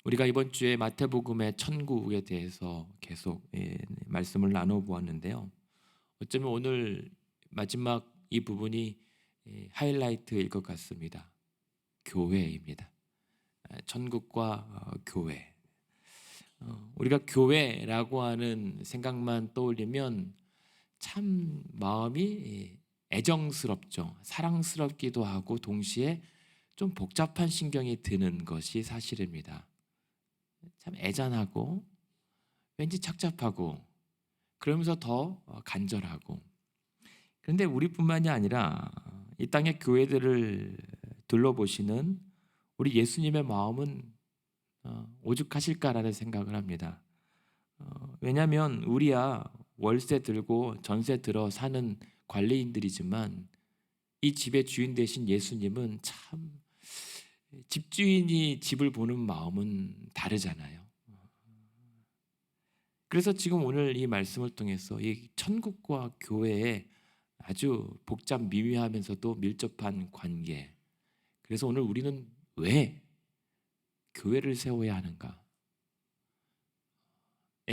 우리가 이번 주에 마태복음의 천국에 대해서 계속 말씀을 나눠보았는데요. 어쩌면 오늘 마지막 이 부분이 하이라이트일 것 같습니다. 교회입니다. 천국과 교회. 우리가 교회라고 하는 생각만 떠올리면 참 마음이 애정스럽죠. 사랑스럽기도 하고 동시에 좀 복잡한 신경이 드는 것이 사실입니다. 참 애잔하고 왠지 착잡하고 그러면서 더 간절하고. 그런데 우리뿐만이 아니라 이 땅의 교회들을 둘러보시는 우리 예수님의 마음은 오죽하실까라는 생각을 합니다. 왜냐하면 우리야 월세 들고 전세 들어 사는 관리인들이지만 이 집의 주인 되신 예수님은 참 집주인이 집을 보는 마음은 다르잖아요. 그래서 지금 오늘 이 말씀을 통해서 이 천국과 교회의 아주 복잡 미묘하면서도 밀접한 관계. 그래서 오늘 우리는 왜 교회를 세워야 하는가에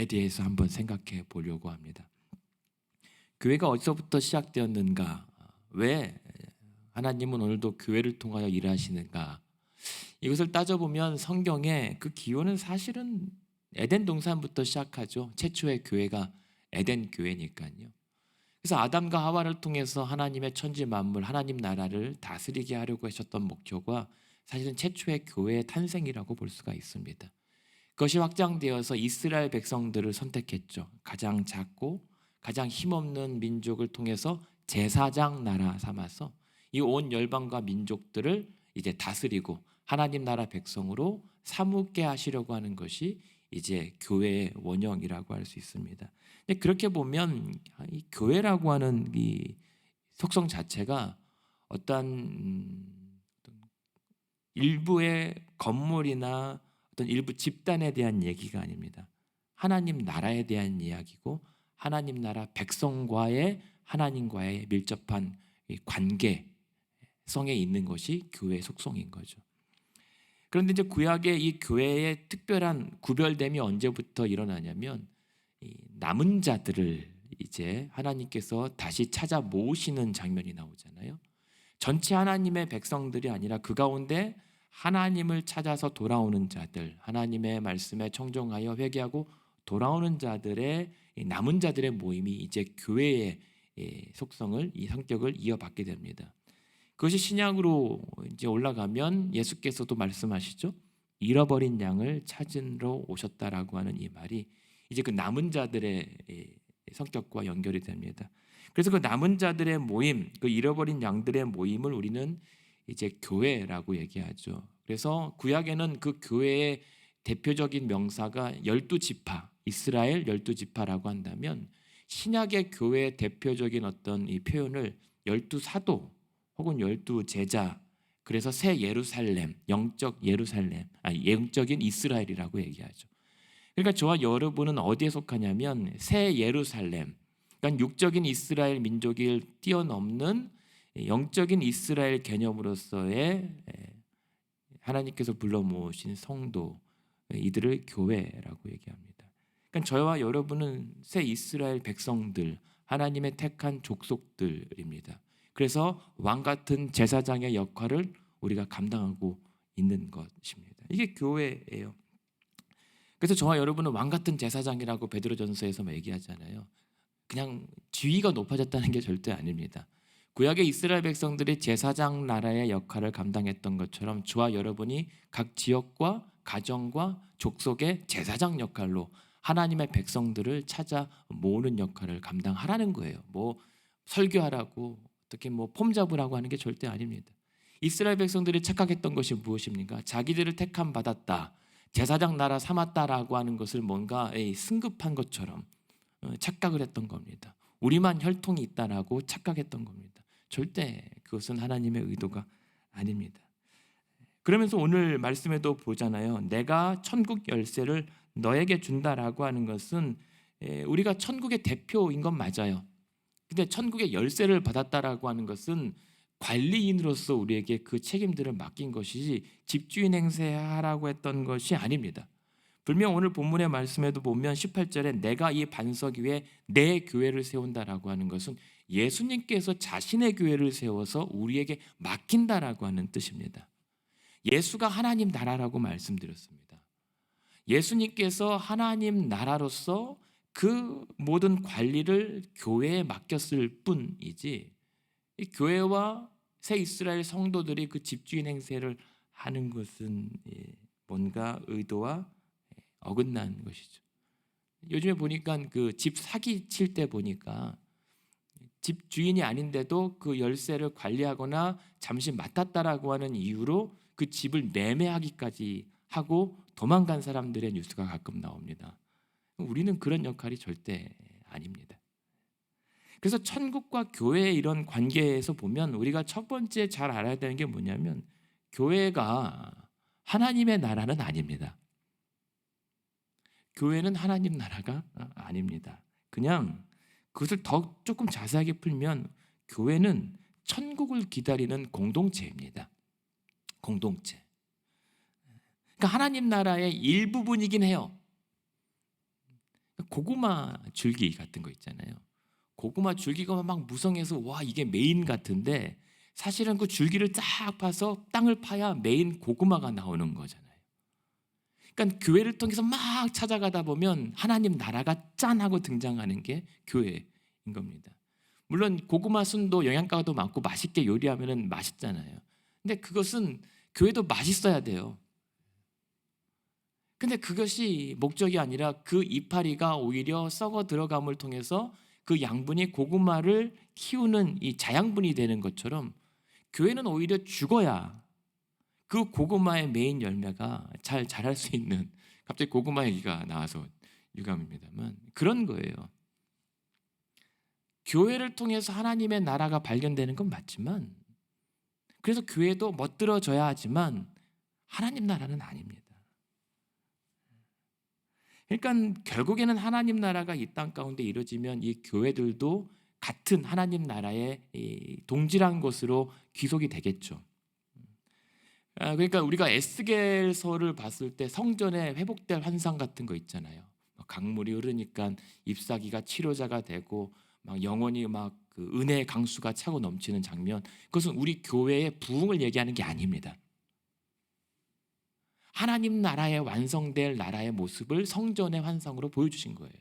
대해서 한번 생각해 보려고 합니다. 교회가 어디서부터 시작되었는가? 왜 하나님은 오늘도 교회를 통하여 일하시는가? 이것을 따져보면 성경에 그 기원은 사실은 에덴 동산부터 시작하죠. 최초의 교회가 에덴 교회니까요. 그래서 아담과 하와를 통해서 하나님의 천지 만물, 하나님 나라를 다스리게 하려고 하셨던 목표가 사실은 최초의 교회의 탄생이라고 볼 수가 있습니다. 그것이 확장되어서 이스라엘 백성들을 선택했죠. 가장 작고 가장 힘없는 민족을 통해서 제사장 나라 삼아서 이 온 열방과 민족들을 이제 다스리고 하나님 나라 백성으로 삼게 하시려고 하는 것이 이제 교회의 원형이라고 할 수 있습니다. 그렇게 보면 이 교회라고 하는 이 속성 자체가 어떤 일부의 건물이나 어떤 일부 집단에 대한 얘기가 아닙니다. 하나님 나라에 대한 이야기고 하나님 나라 백성과의 하나님과의 밀접한 관계성에 있는 것이 교회의 속성인 거죠. 그런데 이제 구약의 이 교회의 특별한 구별됨이 언제부터 일어나냐면 이 남은 자들을 이제 하나님께서 다시 찾아 모으시는 장면이 나오잖아요. 전체 하나님의 백성들이 아니라 그 가운데 하나님을 찾아서 돌아오는 자들, 하나님의 말씀에 청종하여 회개하고 돌아오는 자들의 남은 자들의 모임이 이제 교회의 속성을, 이 성격을 이어받게 됩니다. 그것이 신약으로 이제 올라가면 예수께서도 말씀하시죠. 잃어버린 양을 찾으러 오셨다라고 하는 이 말이 이제 그 남은 자들의 성격과 연결이 됩니다. 그래서 그 남은 자들의 모임, 그 잃어버린 양들의 모임을 우리는 이제 교회라고 얘기하죠. 그래서 구약에는 그 교회의 대표적인 명사가 12지파, 이스라엘 12지파라고 한다면 신약의 교회의 대표적인 어떤 이 표현을 12사도 혹은 12제자, 그래서 새 예루살렘, 영적 예루살렘, 영적인 이스라엘이라고 얘기하죠. 그러니까 저와 여러분은 어디에 속하냐면 새 예루살렘, 그러니까 육적인 이스라엘 민족을 뛰어넘는 영적인 이스라엘 개념으로서의 하나님께서 불러 모으신 성도, 이들을 교회라고 얘기합니다. 그러니까 저와 여러분은 새 이스라엘 백성들, 하나님의 택한 족속들입니다. 그래서 왕 같은 제사장의 역할을 우리가 감당하고 있는 것입니다. 이게 교회예요. 그래서 저와 여러분은 왕 같은 제사장이라고 베드로전서에서 얘기하잖아요. 그냥 지위가 높아졌다는 게 절대 아닙니다. 구약의 이스라엘 백성들이 제사장 나라의 역할을 감당했던 것처럼 저와 여러분이 각 지역과 가정과 족속의 제사장 역할로 하나님의 백성들을 찾아 모으는 역할을 감당하라는 거예요. 뭐 설교하라고 어떻게 뭐 폼 잡으라고 하는 게 절대 아닙니다. 이스라엘 백성들이 착각했던 것이 무엇입니까? 자기들을 택함 받았다, 제사장 나라 삼았다라고 하는 것을 뭔가 승급한 것처럼 착각을 했던 겁니다. 우리만 혈통이 있다라고 착각했던 겁니다. 절대 그것은 하나님의 의도가 아닙니다. 그러면서 오늘 말씀에도 보잖아요. 내가 천국 열쇠를 너에게 준다라고 하는 것은 우리가 천국의 대표인 건 맞아요. 근데 천국의 열쇠를 받았다라고 하는 것은 관리인으로서 우리에게 그 책임들을 맡긴 것이지 집주인 행세하라고 했던 것이 아닙니다. 분명 오늘 본문의 말씀에도 보면 18절에 내가 이 반석 위에 내 교회를 세운다라고 하는 것은 예수님께서 자신의 교회를 세워서 우리에게 맡긴다라고 하는 뜻입니다. 예수가 하나님 나라라고 말씀드렸습니다. 예수님께서 하나님 나라로서 그 모든 관리를 교회에 맡겼을 뿐이지 이 교회와 새 이스라엘 성도들이 그 집주인 행세를 하는 것은 뭔가 의도와 어긋난 것이죠. 요즘에 보니까 그 집 사기 칠 때 보니까 집 주인이 아닌데도 그 열쇠를 관리하거나 잠시 맡았다라고 하는 이유로 그 집을 매매하기까지 하고 도망간 사람들의 뉴스가 가끔 나옵니다. 우리는 그런 역할이 절대 아닙니다. 그래서 천국과 교회의 이런 관계에서 보면 우리가 첫 번째 잘 알아야 되는 게 뭐냐면 교회가 하나님의 나라는 아닙니다. 교회는 하나님 나라가 아닙니다. 그냥 그것을 더 조금 자세하게 풀면 교회는 천국을 기다리는 공동체입니다. 공동체. 그러니까 하나님 나라의 일부분이긴 해요. 고구마 줄기 같은 거 있잖아요. 고구마 줄기가 막 무성해서 와 이게 메인 같은데 사실은 그 줄기를 쫙 파서 땅을 파야 메인 고구마가 나오는 거잖아요. 그러니까 교회를 통해서 막 찾아가다 보면 하나님 나라가 짠 하고 등장하는 게 교회인 겁니다. 물론 고구마 순도 영양가도 많고 맛있게 요리하면 맛있잖아요. 근데 그것은 교회도 맛있어야 돼요. 근데 그것이 목적이 아니라 그 이파리가 오히려 썩어 들어감을 통해서 그 양분이 고구마를 키우는 이 자양분이 되는 것처럼 교회는 오히려 죽어야 그 고구마의 메인 열매가 잘 자랄 수 있는, 갑자기 고구마 얘기가 나와서 유감입니다만 그런 거예요. 교회를 통해서 하나님의 나라가 발견되는 건 맞지만 그래서 교회도 멋들어져야 하지만 하나님 나라는 아닙니다. 그러니까 결국에는 하나님 나라가 이 땅 가운데 이루어지면 이 교회들도 같은 하나님 나라의 동질한 것으로 귀속이 되겠죠. 그러니까 우리가 에스겔서를 봤을 때 성전에 회복될 환상 같은 거 있잖아요. 강물이 흐르니까 잎사귀가 치료자가 되고 막 영원히 막 그 은혜의 강수가 차고 넘치는 장면. 그것은 우리 교회의 부흥을 얘기하는 게 아닙니다. 하나님 나라의 완성될 나라의 모습을 성전의 환상으로 보여주신 거예요.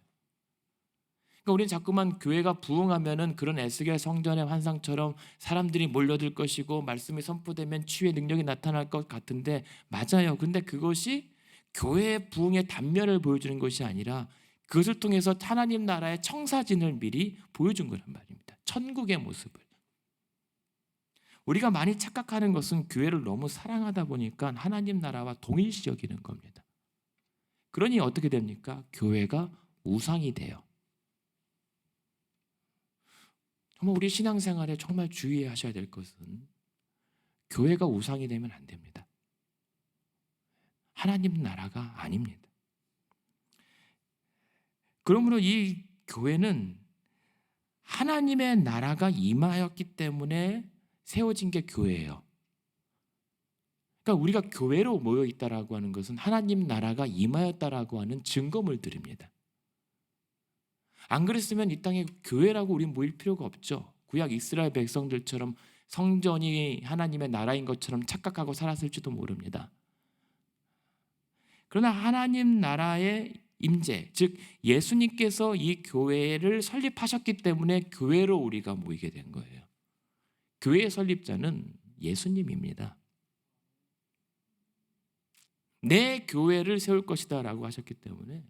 그러니까 우리는 자꾸만 교회가 부흥하면은 그런 에스겔 성전의 환상처럼 사람들이 몰려들 것이고 말씀이 선포되면 치유의 능력이 나타날 것 같은데 맞아요. 근데 그것이 교회의 부흥의 단면을 보여주는 것이 아니라 그것을 통해서 하나님 나라의 청사진을 미리 보여준 거란 말입니다. 천국의 모습을. 우리가 많이 착각하는 것은 교회를 너무 사랑하다 보니까 하나님 나라와 동일시 여기는 겁니다. 그러니 어떻게 됩니까? 교회가 우상이 돼요. 정말 우리 신앙생활에 정말 주의하셔야 될 것은 교회가 우상이 되면 안 됩니다. 하나님 나라가 아닙니다. 그러므로 이 교회는 하나님의 나라가 임하였기 때문에 세워진 게 교회예요. 그러니까 우리가 교회로 모여 있다라고 하는 것은 하나님 나라가 임하였다라고 하는 증거물 드립니다. 안 그랬으면 이 땅에 교회라고 우리 모일 필요가 없죠. 구약 이스라엘 백성들처럼 성전이 하나님의 나라인 것처럼 착각하고 살았을지도 모릅니다. 그러나 하나님 나라의 임재, 즉 예수님께서 이 교회를 설립하셨기 때문에 교회로 우리가 모이게 된 거예요. 교회의 설립자는 예수님입니다. 내 교회를 세울 것이다 라고 하셨기 때문에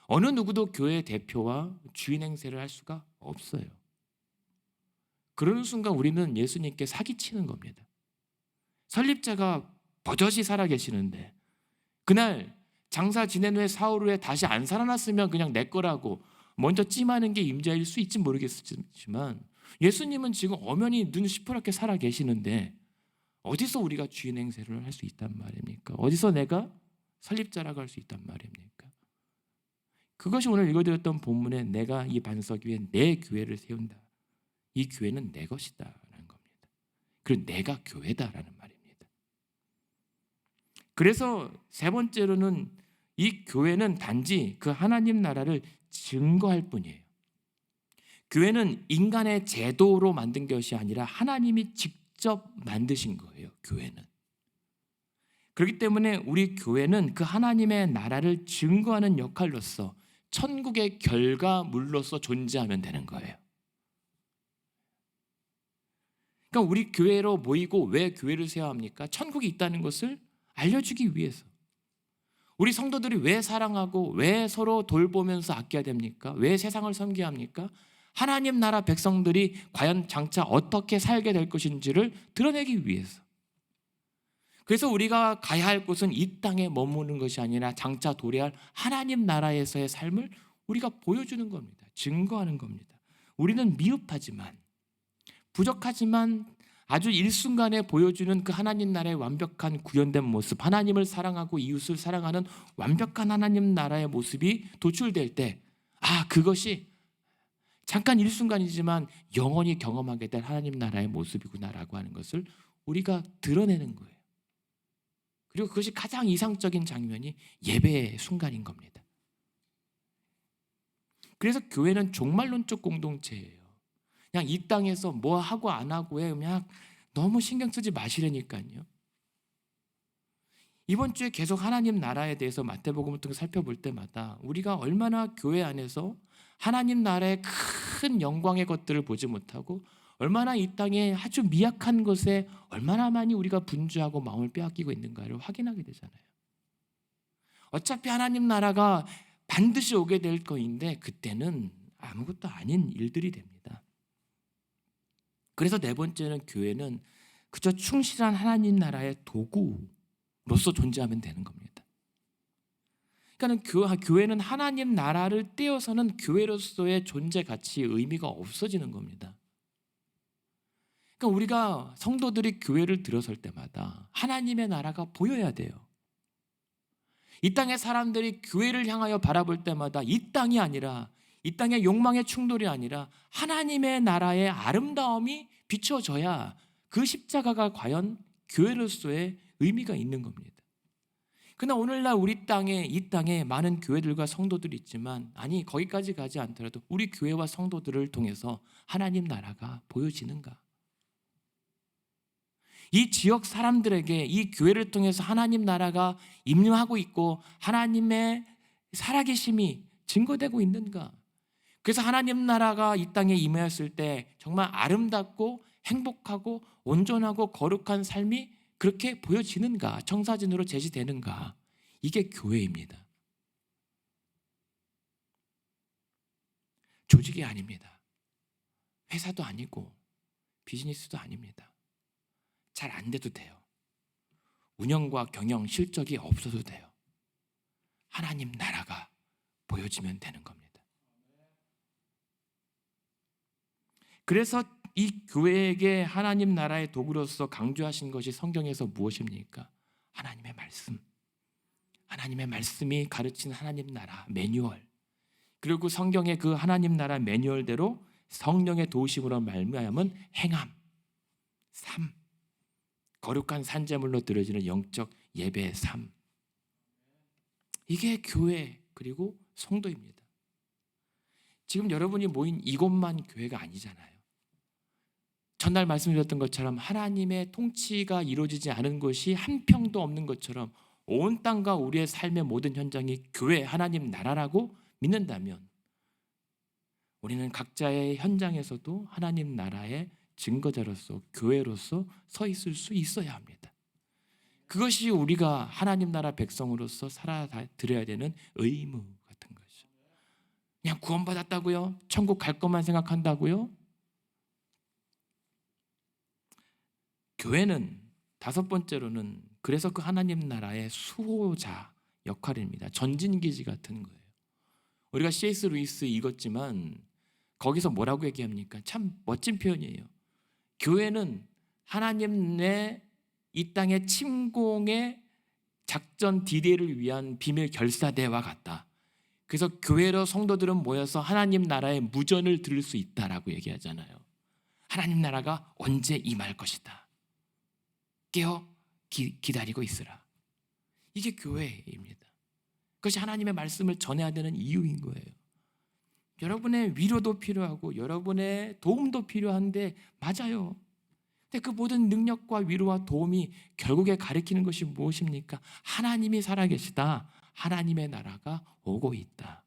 어느 누구도 교회 대표와 주인 행세를 할 수가 없어요. 그러는 순간 우리는 예수님께 사기치는 겁니다. 설립자가 버젓이 살아계시는데 그날 장사 지낸 후에 사흘 후에 다시 안 살아났으면 그냥 내 거라고 먼저 찜하는 게 임자일 수 있지 모르겠지만 예수님은 지금 엄연히 눈 시퍼렇게 살아계시는데 어디서 우리가 주인 행세를 할 수 있단 말입니까? 어디서 내가 설립자라고 할 수 있단 말입니까? 그것이 오늘 읽어드렸던 본문에 내가 이 반석 위에 내 교회를 세운다. 이 교회는 내 것이다 라는 겁니다. 그리고 내가 교회다라는 말입니다. 그래서 세 번째로는 이 교회는 단지 그 하나님 나라를 증거할 뿐이에요. 교회는 인간의 제도로 만든 것이 아니라 하나님이 직접 만드신 거예요. 교회는. 그렇기 때문에 우리 교회는 그 하나님의 나라를 증거하는 역할로서 천국의 결과물로서 존재하면 되는 거예요. 그러니까 우리 교회로 모이고 왜 교회를 세워야 합니까? 천국이 있다는 것을 알려주기 위해서. 우리 성도들이 왜 사랑하고 왜 서로 돌보면서 아껴야 됩니까? 왜 세상을 섬겨야 합니까? 하나님 나라 백성들이 과연 장차 어떻게 살게 될 것인지를 드러내기 위해서. 그래서 우리가 가야 할 곳은 이 땅에 머무는 것이 아니라 장차 도래할 하나님 나라에서의 삶을 우리가 보여주는 겁니다. 증거하는 겁니다. 우리는 미흡하지만, 부족하지만 아주 일순간에 보여주는 그 하나님 나라의 완벽한 구현된 모습, 하나님을 사랑하고 이웃을 사랑하는 완벽한 하나님 나라의 모습이 도출될 때, 그것이 잠깐 일순간이지만 영원히 경험하게 될 하나님 나라의 모습이구나라고 하는 것을 우리가 드러내는 거예요. 그리고 그것이 가장 이상적인 장면이 예배의 순간인 겁니다. 그래서 교회는 종말론적 공동체예요. 그냥 이 땅에서 뭐 하고 안 하고에 그냥 너무 신경 쓰지 마시라니까요. 이번 주에 계속 하나님 나라에 대해서 마태복음을 통해 살펴볼 때마다 우리가 얼마나 교회 안에서 하나님 나라의 큰 영광의 것들을 보지 못하고 얼마나 이 땅에 아주 미약한 것에 얼마나 많이 우리가 분주하고 마음을 빼앗기고 있는가를 확인하게 되잖아요. 어차피 하나님 나라가 반드시 오게 될 거인데 그때는 아무것도 아닌 일들이 됩니다. 그래서 네 번째는 교회는 그저 충실한 하나님 나라의 도구로서 존재하면 되는 겁니다. 그러니까 교회는 하나님 나라를 떼어서는 교회로서의 존재 가치, 의미가 없어지는 겁니다. 그러니까 우리가 성도들이 교회를 들어설 때마다 하나님의 나라가 보여야 돼요. 이 땅의 사람들이 교회를 향하여 바라볼 때마다 이 땅이 아니라, 이 땅의 욕망의 충돌이 아니라 하나님의 나라의 아름다움이 비춰져야 그 십자가가 과연 교회로서의 의미가 있는 겁니다. 그러나 오늘날 우리 땅에, 이 땅에 많은 교회들과 성도들이 있지만, 아니 거기까지 가지 않더라도 우리 교회와 성도들을 통해서 하나님 나라가 보여지는가? 이 지역 사람들에게 이 교회를 통해서 하나님 나라가 임하고 있고 하나님의 살아계심이 증거되고 있는가? 그래서 하나님 나라가 이 땅에 임하였을 때 정말 아름답고 행복하고 온전하고 거룩한 삶이 그렇게 보여지는가? 청사진으로 제시되는가? 이게 교회입니다. 조직이 아닙니다. 회사도 아니고 비즈니스도 아닙니다. 잘 안 돼도 돼요. 운영과 경영 실적이 없어도 돼요. 하나님 나라가 보여지면 되는 겁니다. 그래서 이 교회에게 하나님 나라의 도구로서 강조하신 것이 성경에서 무엇입니까? 하나님의 말씀. 하나님의 말씀이 가르치는 하나님 나라 매뉴얼. 그리고 성경의 그 하나님 나라 매뉴얼대로 성령의 도우심으로 말미암은 행함, 삶, 거룩한 산제물로 드려지는 영적 예배의 삶. 이게 교회 그리고 성도입니다. 지금 여러분이 모인 이곳만 교회가 아니잖아요. 전날 말씀드렸던 것처럼 하나님의 통치가 이루어지지 않은 곳이 한 평도 없는 것처럼 온 땅과 우리의 삶의 모든 현장이 교회, 하나님 나라라고 믿는다면 우리는 각자의 현장에서도 하나님 나라의 증거자로서 교회로서 서 있을 수 있어야 합니다. 그것이 우리가 하나님 나라 백성으로서 살아드려야 되는 의무 같은 거죠. 그냥 구원받았다고요? 천국 갈 것만 생각한다고요? 교회는 다섯 번째로는 그래서 그 하나님 나라의 수호자 역할입니다. 전진기지 같은 거예요. 우리가 C.S. 루이스 읽었지만 거기서 뭐라고 얘기합니까? 참 멋진 표현이에요. 교회는 하나님의 이 땅의 침공의 작전 디데이를 위한 비밀 결사대와 같다. 그래서 교회로 성도들은 모여서 하나님 나라의 무전을 들을 수 있다라고 얘기하잖아요. 하나님 나라가 언제 임할 것이다. 깨어 기다리고 있으라. 이게 교회입니다. 그것이 하나님의 말씀을 전해야 되는 이유인 거예요. 여러분의 위로도 필요하고 여러분의 도움도 필요한데 맞아요. 근데 그 모든 능력과 위로와 도움이 결국에 가리키는 것이 무엇입니까? 하나님이 살아계시다. 하나님의 나라가 오고 있다.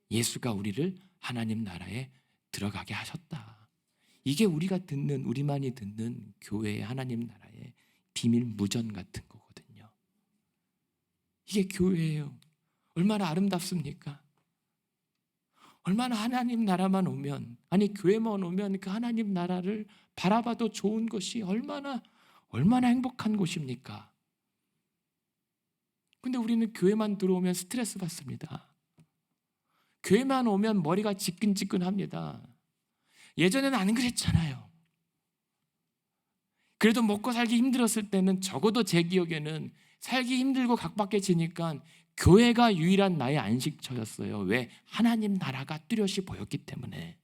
예수가 우리를 하나님 나라에 들어가게 하셨다. 이게 우리만이 듣는 교회의 하나님 나라의 비밀 무전 같은 거거든요. 이게 교회예요. 얼마나 아름답습니까? 얼마나 하나님 나라만 오면, 아니 교회만 오면 그 하나님 나라를 바라봐도 좋은 것이 얼마나 행복한 곳입니까? 근데 우리는 교회만 들어오면 스트레스 받습니다. 교회만 오면 머리가 지끈지끈합니다. 예전에는 안 그랬잖아요. 그래도 먹고 살기 힘들었을 때는 적어도 제 기억에는 살기 힘들고 각박해지니까 교회가 유일한 나의 안식처였어요. 왜? 하나님 나라가 뚜렷이 보였기 때문에.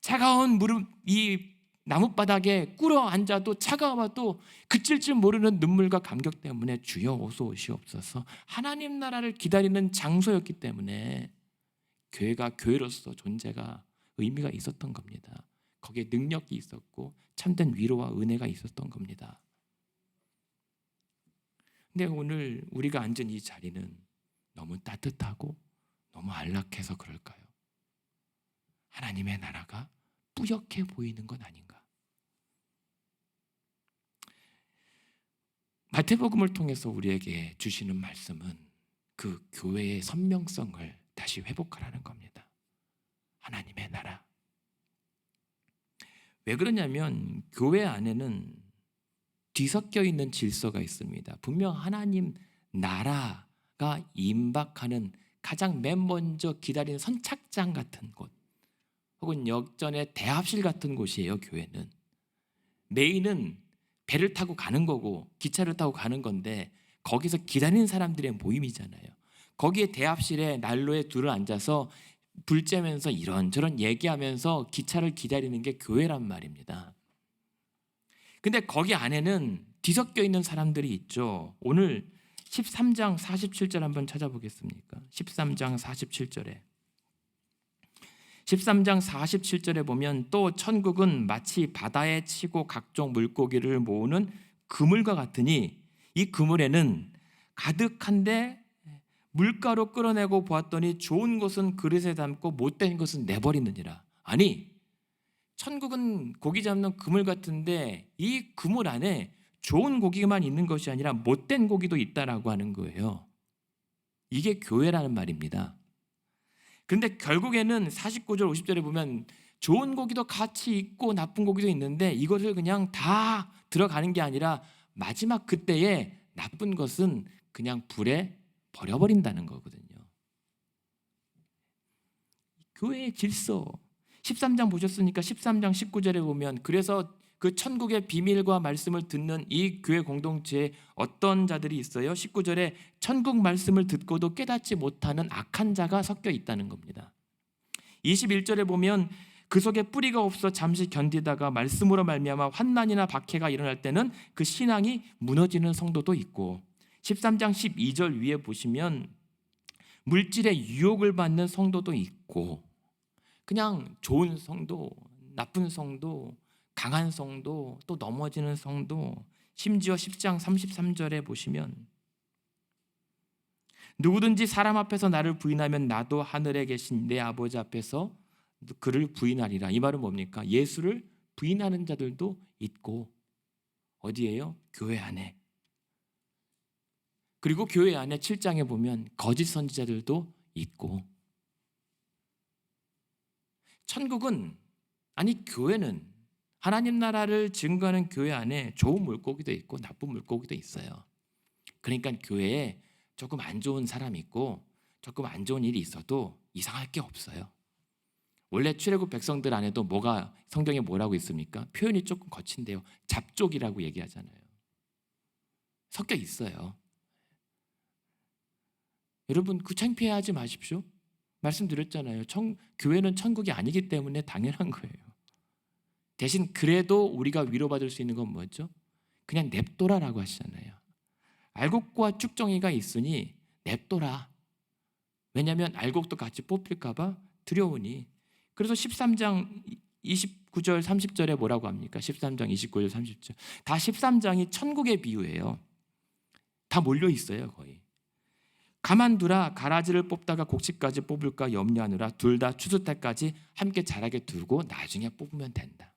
차가운 무릎 이 나뭇바닥에 꿇어 앉아도 차가워도 그칠 줄 모르는 눈물과 감격 때문에 주여 어서 오시옵소서 하나님 나라를 기다리는 장소였기 때문에 교회가 교회로서 존재가 의미가 있었던 겁니다. 거기에 능력이 있었고 참된 위로와 은혜가 있었던 겁니다. 근데 오늘 우리가 앉은 이 자리는 너무 따뜻하고 너무 안락해서 그럴까요? 하나님의 나라가 뿌옇게 보이는 건 아닌가? 마태복음을 통해서 우리에게 주시는 말씀은 그 교회의 선명성을 다시 회복하라는 겁니다. 하나님의 나라. 왜 그러냐면 교회 안에는 뒤섞여 있는 질서가 있습니다. 분명 하나님 나라가 임박하는 가장 맨 먼저 기다리는 선착장 같은 곳 혹은 역전의 대합실 같은 곳이에요. 교회는 메인은 배를 타고 가는 거고 기차를 타고 가는 건데 거기서 기다리는 사람들의 모임이잖아요. 거기에 대합실에 난로에 둘을 앉아서 불 쬐면서 이런저런 얘기하면서 기차를 기다리는 게 교회란 말입니다. 근데 거기 안에는 뒤섞여 있는 사람들이 있죠. 오늘 13장 47절 한번 찾아보겠습니까? 13장 47절에 13장 47절에 보면 또 천국은 마치 바다에 치고 각종 물고기를 모으는 그물과 같으니 이 그물에는 가득한데 물가로 끌어내고 보았더니 좋은 것은 그릇에 담고 못된 것은 내버리느니라. 아니 천국은 고기 잡는 그물 같은데 이 그물 안에 좋은 고기만 있는 것이 아니라 못된 고기도 있다라고 하는 거예요. 이게 교회라는 말입니다. 그런데 결국에는 49절 50절에 보면 좋은 고기도 같이 있고 나쁜 고기도 있는데 이것을 그냥 다 들어가는 게 아니라 마지막 그때에 나쁜 것은 그냥 불에 버려버린다는 거거든요. 교회의 질서 13장 보셨으니까 13장 19절에 보면 그래서 그 천국의 비밀과 말씀을 듣는 이 교회 공동체에 어떤 자들이 있어요? 19절에 천국 말씀을 듣고도 깨닫지 못하는 악한 자가 섞여 있다는 겁니다. 21절에 보면 그 속에 뿌리가 없어 잠시 견디다가 말씀으로 말미암아 환난이나 박해가 일어날 때는 그 신앙이 무너지는 성도도 있고 13장 12절 위에 보시면 물질의 유혹을 받는 성도도 있고 그냥 좋은 성도, 나쁜 성도, 강한 성도, 또 넘어지는 성도 심지어 10장 33절에 보시면 누구든지 사람 앞에서 나를 부인하면 나도 하늘에 계신 내 아버지 앞에서 그를 부인하리라. 이 말은 뭡니까? 예수를 부인하는 자들도 있고 어디예요? 교회 안에. 그리고 교회 안에 7장에 보면 거짓 선지자들도 있고 천국은 아니 교회는 하나님 나라를 증거하는 교회 안에 좋은 물고기도 있고 나쁜 물고기도 있어요. 그러니까 교회에 조금 안 좋은 사람이 있고 조금 안 좋은 일이 있어도 이상할 게 없어요. 원래 출애굽 백성들 안에도 뭐가 성경에 뭐라고 있습니까? 표현이 조금 거친데요. 잡족이라고 얘기하잖아요. 섞여 있어요. 여러분 그 창피해하지 마십시오. 말씀드렸잖아요. 교회는 천국이 아니기 때문에 당연한 거예요. 대신 그래도 우리가 위로받을 수 있는 건 뭐죠? 그냥 냅둬라라고 하시잖아요. 알곡과 쭉정이가 있으니 냅둬라. 왜냐하면 알곡도 같이 뽑힐까 봐 두려우니. 그래서 13장 29절 30절에 뭐라고 합니까? 13장 29절 30절. 다 13장이 천국의 비유예요. 다 몰려 있어요, 거의. 가만두라. 가라지를 뽑다가 곡식까지 뽑을까 염려하느라 둘 다 추수 때까지 함께 자라게 두고 나중에 뽑으면 된다.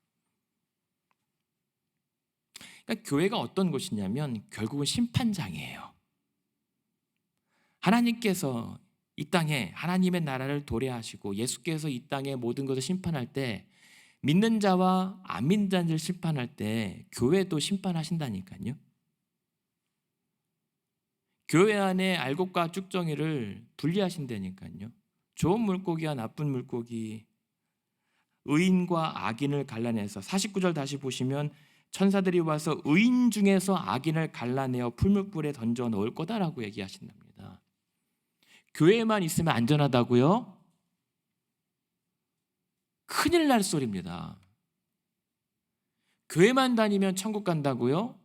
그러니까 교회가 어떤 곳이냐면 결국은 심판장이에요. 하나님께서 이 땅에 하나님의 나라를 도래하시고 예수께서 이 땅에 모든 것을 심판할 때 믿는 자와 안 믿는 자를 심판할 때 교회도 심판하신다니까요. 교회 안에 알곡과 쭉정이를 분리하신다니까요. 좋은 물고기와 나쁜 물고기, 의인과 악인을 갈라내서 49절 다시 보시면 천사들이 와서 의인 중에서 악인을 갈라내어 풀무불에 던져 넣을 거다라고 얘기하신답니다. 교회에만 있으면 안전하다고요? 큰일 날 소리입니다. 교회만 다니면 천국 간다고요?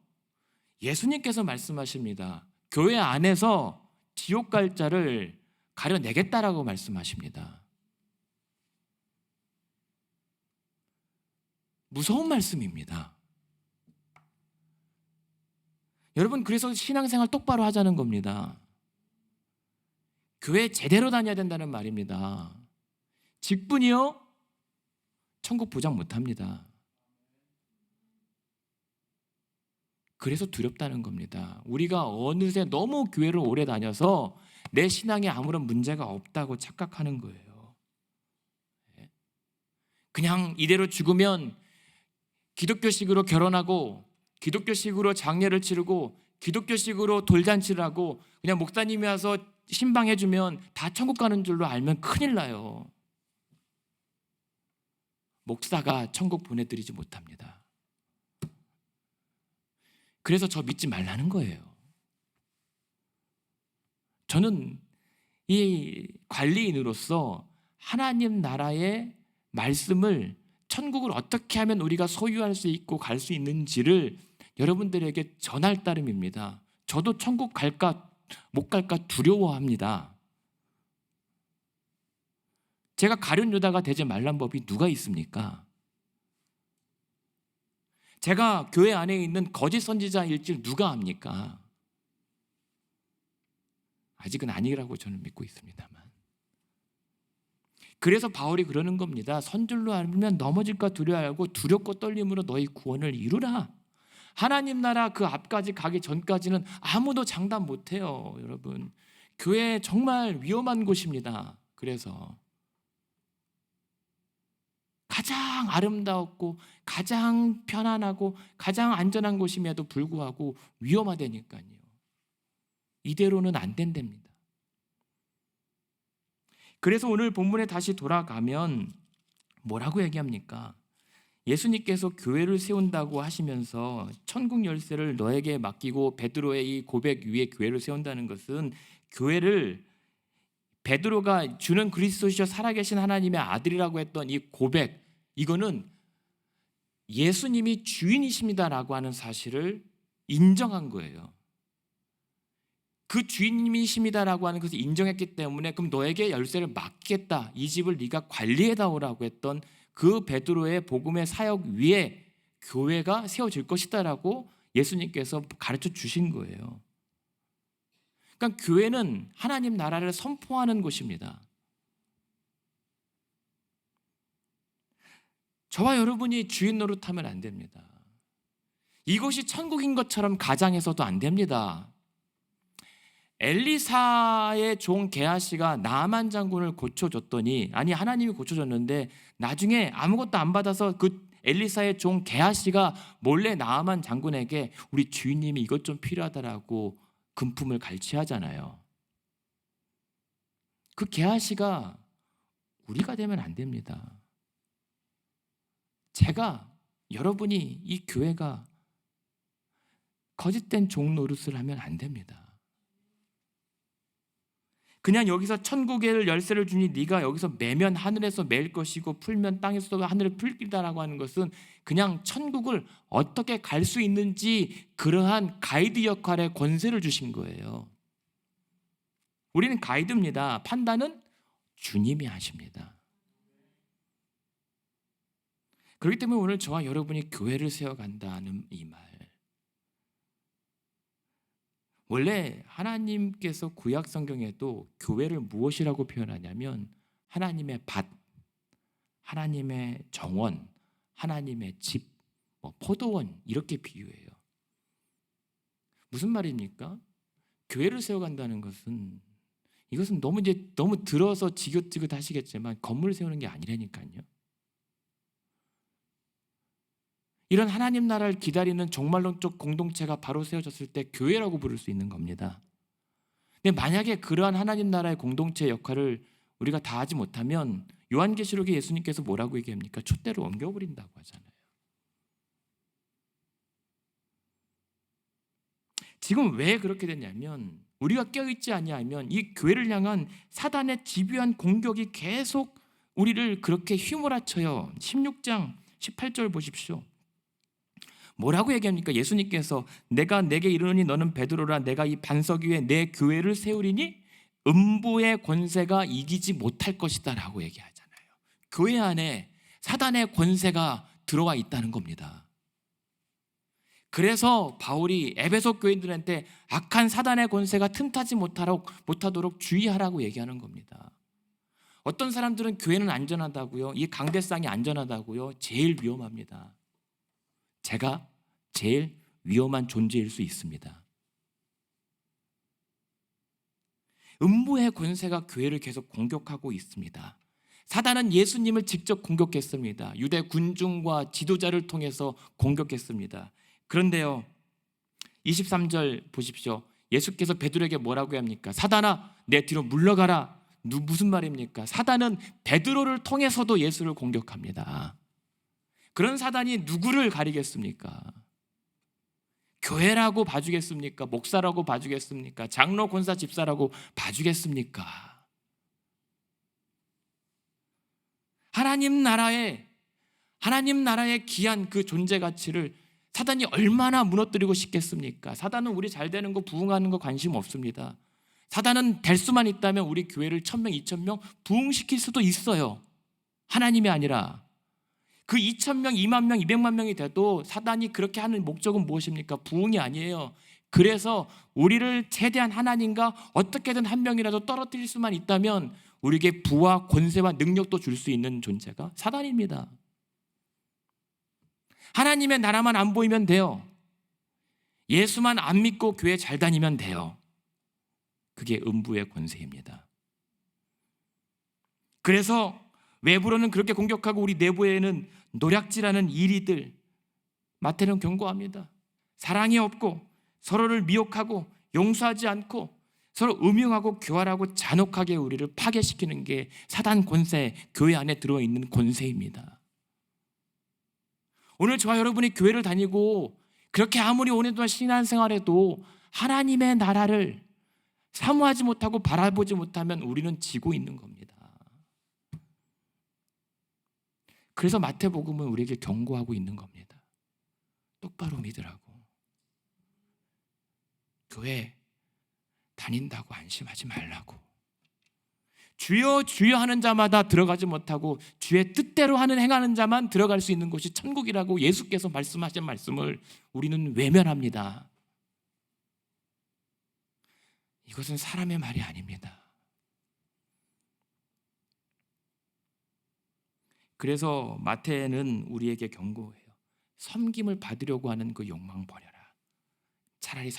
예수님께서 말씀하십니다. 교회 안에서 지옥 갈 자를 가려내겠다라고 말씀하십니다. 무서운 말씀입니다. 여러분, 그래서 신앙생활 똑바로 하자는 겁니다. 교회 제대로 다녀야 된다는 말입니다. 직분이요? 천국 보장 못합니다. 그래서 두렵다는 겁니다. 우리가 어느새 너무 교회를 오래 다녀서 내 신앙에 아무런 문제가 없다고 착각하는 거예요. 그냥 이대로 죽으면 기독교식으로 결혼하고 기독교식으로 장례를 치르고 기독교식으로 돌잔치를 하고 그냥 목사님이 와서 신방해주면 다 천국 가는 줄로 알면 큰일 나요. 목사가 천국 보내드리지 못합니다. 그래서 저 믿지 말라는 거예요. 저는 이 관리인으로서 하나님 나라의 말씀을 천국을 어떻게 하면 우리가 소유할 수 있고 갈 수 있는지를 여러분들에게 전할 따름입니다. 저도 천국 갈까 못 갈까 두려워합니다. 제가 가룟 유다가 되지 말란 법이 누가 있습니까? 제가 교회 안에 있는 거짓 선지자일 줄 누가 압니까? 아직은 아니라고 저는 믿고 있습니다만. 그래서 바울이 그러는 겁니다. 선줄로 알면 넘어질까 두려워하고 두렵고 떨림으로 너희 구원을 이루라. 하나님 나라 그 앞까지 가기 전까지는 아무도 장담 못해요. 여러분, 교회 정말 위험한 곳입니다. 그래서 가장 아름다웠고 가장 편안하고 가장 안전한 곳임에도 불구하고 위험하다니까요. 이대로는 안 된답니다. 그래서 오늘 본문에 다시 돌아가면 뭐라고 얘기합니까? 예수님께서 교회를 세운다고 하시면서 천국 열쇠를 너에게 맡기고 베드로의 이 고백 위에 교회를 세운다는 것은 교회를 베드로가 주는 그리스도시요 살아계신 하나님의 아들이라고 했던 이 고백, 이거는 예수님이 주인이십니다라고 하는 사실을 인정한 거예요. 그 주인님이십니다라고 하는 것을 인정했기 때문에 그럼 너에게 열쇠를 맡기겠다, 이 집을 네가 관리해다오라고 했던 그 베드로의 복음의 사역 위에 교회가 세워질 것이다라고 예수님께서 가르쳐 주신 거예요. 그러니까 교회는 하나님 나라를 선포하는 곳입니다. 저와 여러분이 주인 노릇하면 안 됩니다. 이것이 천국인 것처럼 가장해서도 안 됩니다. 엘리사의 종 게하시가 나아만 장군을 고쳐줬더니, 아니 하나님이 고쳐줬는데 나중에 아무것도 안 받아서 그 엘리사의 종 게하시가 몰래 나아만 장군에게 우리 주인님이 이것 좀 필요하다라고 금품을 갈취하잖아요. 그 게하시가 우리가 되면 안 됩니다. 제가, 여러분이, 이 교회가 거짓된 종 노릇을 하면 안 됩니다. 그냥 여기서 천국의 열쇠를 주니 네가 여기서 매면 하늘에서 맬 것이고 풀면 땅에서 하늘을 풀기다라고 하는 것은 그냥 천국을 어떻게 갈 수 있는지 그러한 가이드 역할의 권세를 주신 거예요. 우리는 가이드입니다. 판단은 주님이 하십니다. 그렇기 때문에 오늘 저와 여러분이 교회를 세워간다는 이 말, 원래 하나님께서 구약 성경에도 교회를 무엇이라고 표현하냐면 하나님의 밭, 하나님의 정원, 하나님의 집, 포도원 이렇게 비유해요. 무슨 말입니까? 교회를 세워간다는 것은 이것은 너무 들어서 지긋지긋 하시겠지만 건물을 세우는 게 아니라니까요. 이런 하나님 나라를 기다리는 종말론적 공동체가 바로 세워졌을 때 교회라고 부를 수 있는 겁니다. 근데 만약에 그러한 하나님 나라의 공동체 역할을 우리가 다 하지 못하면 요한계시록에 예수님께서 뭐라고 얘기합니까? 촛대로 옮겨버린다고 하잖아요. 지금 왜 그렇게 됐냐면 우리가 깨어있지 아니하면 이 교회를 향한 사단의 집요한 공격이 계속 우리를 그렇게 휘몰아쳐요. 16장 18절 보십시오. 뭐라고 얘기합니까? 예수님께서 내가 내게 이르노니 너는 베드로라 내가 이 반석 위에 내 교회를 세우리니 음부의 권세가 이기지 못할 것이다 라고 얘기하잖아요. 교회 안에 사단의 권세가 들어와 있다는 겁니다. 그래서 바울이 에베소 교인들한테 악한 사단의 권세가 틈타지 못하도록 주의하라고 얘기하는 겁니다. 어떤 사람들은 교회는 안전하다고요, 이 강대상이 안전하다고요, 제일 위험합니다. 제가 제일 위험한 존재일 수 있습니다. 음부의 권세가 교회를 계속 공격하고 있습니다. 사단은 예수님을 직접 공격했습니다. 유대 군중과 지도자를 통해서 공격했습니다. 그런데요, 23절 보십시오. 예수께서 베드로에게 뭐라고 합니까? 사단아 내 뒤로 물러가라. 무슨 말입니까? 사단은 베드로를 통해서도 예수를 공격합니다. 그런 사단이 누구를 가리겠습니까? 교회라고 봐주겠습니까? 목사라고 봐주겠습니까? 장로, 권사, 집사라고 봐주겠습니까? 하나님 나라의 귀한 그 존재 가치를 사단이 얼마나 무너뜨리고 싶겠습니까? 사단은 우리 잘 되는 거, 부흥하는 거 관심 없습니다. 사단은 될 수만 있다면 우리 교회를 1,000명, 2,000명 부흥시킬 수도 있어요. 하나님이 아니라. 그 2,000명, 2만 명, 200만 명이 돼도 사단이 그렇게 하는 목적은 무엇입니까? 부흥이 아니에요. 그래서 우리를 최대한 하나님과 어떻게든 한 명이라도 떨어뜨릴 수만 있다면 우리에게 부와 권세와 능력도 줄 수 있는 존재가 사단입니다. 하나님의 나라만 안 보이면 돼요. 예수만 안 믿고 교회 잘 다니면 돼요. 그게 음부의 권세입니다. 그래서 외부로는 그렇게 공격하고 우리 내부에는 노략질하는 이리들, 마태는 경고합니다. 사랑이 없고 서로를 미혹하고 용서하지 않고 서로 음흉하고 교활하고 잔혹하게 우리를 파괴시키는 게 사단 권세, 교회 안에 들어있는 권세입니다. 오늘 저와 여러분이 교회를 다니고 그렇게 아무리 오랫동안 신앙생활해도 하나님의 나라를 사모하지 못하고 바라보지 못하면 우리는 지고 있는 겁니다. 그래서 마태복음은 우리에게 경고하고 있는 겁니다. 똑바로 믿으라고. 교회 다닌다고 안심하지 말라고. 주여 주여 하는 자마다 들어가지 못하고 주의 뜻대로 행하는 자만 들어갈 수 있는 곳이 천국이라고 예수께서 말씀하신 말씀을 우리는 외면합니다. 이것은 사람의 말이 아닙니다. 그래서 마태는 우리에게 경고해요. 섬김을 받으려고 하는 그 욕망 버려라. 차라리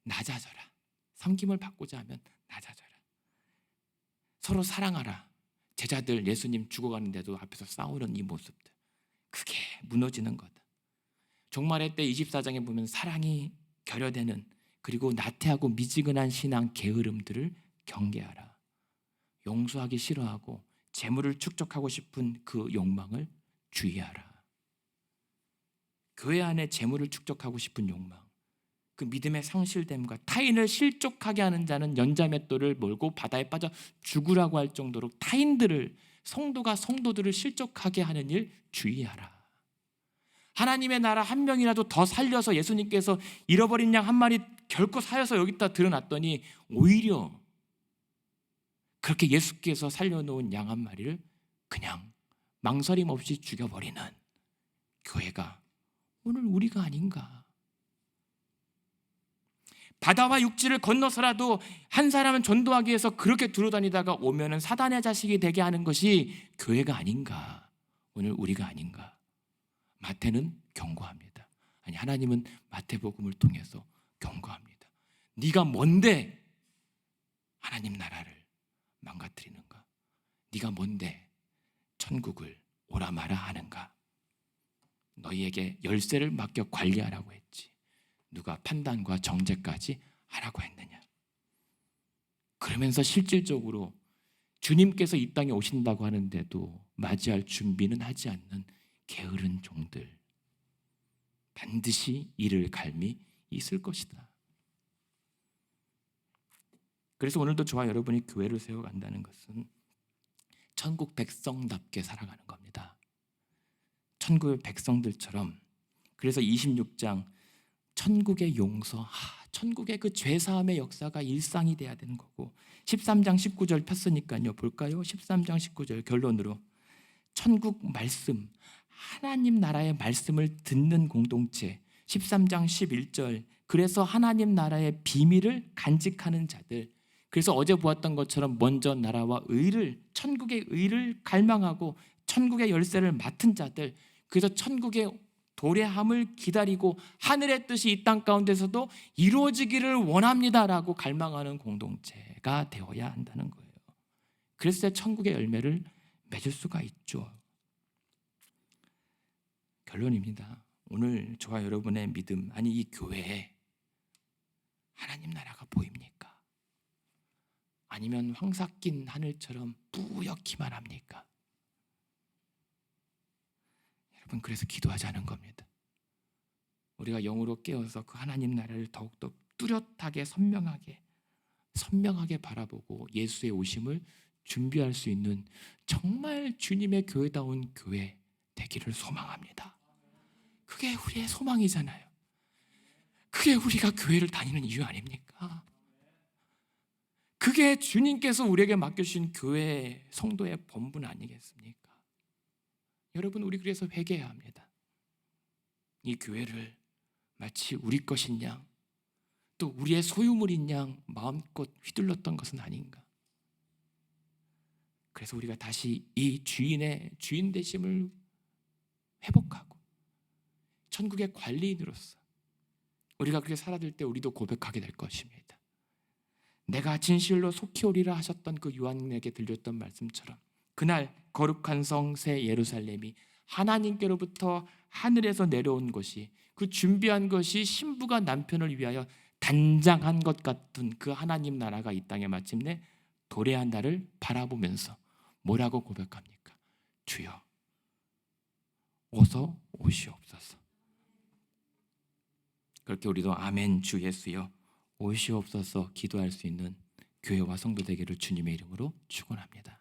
낮아져라. 섬김을 받고자 하면 낮아져라. 서로 사랑하라. 제자들 예수님 죽어가는데도 앞에서 싸우는 이 모습들, 그게 무너지는 거다. 종말의 때 24장에 보면 사랑이 결여되는, 그리고 나태하고 미지근한 신앙 게으름들을 경계하라. 용서하기 싫어하고 재물을 축적하고 싶은 그 욕망을 주의하라. 교회 안에 재물을 축적하고 싶은 욕망, 그 믿음의 상실됨과 타인을 실족하게 하는 자는 연자맷돌을 몰고 바다에 빠져 죽으라고 할 정도로 타인들을, 성도가 성도들을 실족하게 하는 일 주의하라. 하나님의 나라 한 명이라도 더 살려서 예수님께서 잃어버린 양 한 마리 결코 사여서 여기다 드러났더니 오히려 그렇게 예수께서 살려놓은 양 한 마리를 그냥 망설임 없이 죽여버리는 교회가 오늘 우리가 아닌가. 바다와 육지를 건너서라도 한 사람은 전도하기 위해서 그렇게 두루다니다가 오면은 사단의 자식이 되게 하는 것이 교회가 아닌가. 오늘 우리가 아닌가. 마태는 경고합니다. 아니, 하나님은 마태복음을 통해서 경고합니다. 네가 뭔데 하나님 나라를 망가뜨리는가? 네가 뭔데 천국을 오라 마라 하는가? 너희에게 열쇠를 맡겨 관리하라고 했지. 누가 판단과 정죄까지 하라고 했느냐? 그러면서 실질적으로 주님께서 이 땅에 오신다고 하는데도 맞이할 준비는 하지 않는 게으른 종들, 반드시 이를 갈미 있을 것이다. 그래서 오늘도 저와 여러분이 교회를 세워간다는 것은 천국 백성답게 살아가는 겁니다. 천국의 백성들처럼. 그래서 26장 천국의 용서, 천국의 그 죄사함의 역사가 일상이 돼야 되는 거고, 13장 19절 폈으니까요. 볼까요? 13장 19절 결론으로 천국 말씀, 하나님 나라의 말씀을 듣는 공동체. 13장 11절 그래서 하나님 나라의 비밀을 간직하는 자들. 그래서 어제 보았던 것처럼 먼저 나라와 의를, 천국의 의를 갈망하고 천국의 열쇠를 맡은 자들. 그래서 천국의 도래함을 기다리고 하늘의 뜻이 이 땅 가운데서도 이루어지기를 원합니다라고 갈망하는 공동체가 되어야 한다는 거예요. 그래서 천국의 열매를 맺을 수가 있죠. 결론입니다. 오늘 저와 여러분의 믿음, 아니 이 교회에 하나님 나라가 보입니까? 아니면 황사 낀 하늘처럼 뿌옇기만 합니까? 여러분, 그래서 기도하자는 겁니다. 우리가 영으로 깨어서 그 하나님 나라를 더욱더 뚜렷하게 선명하게 바라보고 예수의 오심을 준비할 수 있는 정말 주님의 교회다운 교회 되기를 소망합니다. 그게 우리의 소망이잖아요. 그게 우리가 교회를 다니는 이유 아닙니까? 그게 주님께서 우리에게 맡겨주신 교회 성도의 본분 아니겠습니까? 여러분, 우리 그래서 회개해야 합니다. 이 교회를 마치 우리 것인 양, 또 우리의 소유물인 양 마음껏 휘둘렀던 것은 아닌가. 그래서 우리가 다시 이 주인의 주인 되심을 회복하고 천국의 관리인으로서 우리가 그렇게 살아들 때 우리도 고백하게 될 것입니다. 내가 진실로 속히 오리라 하셨던 그 요한에게 들렸던 말씀처럼 그날 거룩한 성 새 예루살렘이 하나님께로부터 하늘에서 내려온 것이, 그 준비한 것이 신부가 남편을 위하여 단장한 것 같은 그 하나님 나라가 이 땅에 마침내 도래한 날을 바라보면서 뭐라고 고백합니까? 주여 어서 오시옵소서. 그렇게 우리도 아멘 주 예수여 오시옵소서 기도할 수 있는 교회와 성도 되기를 주님의 이름으로 축원합니다.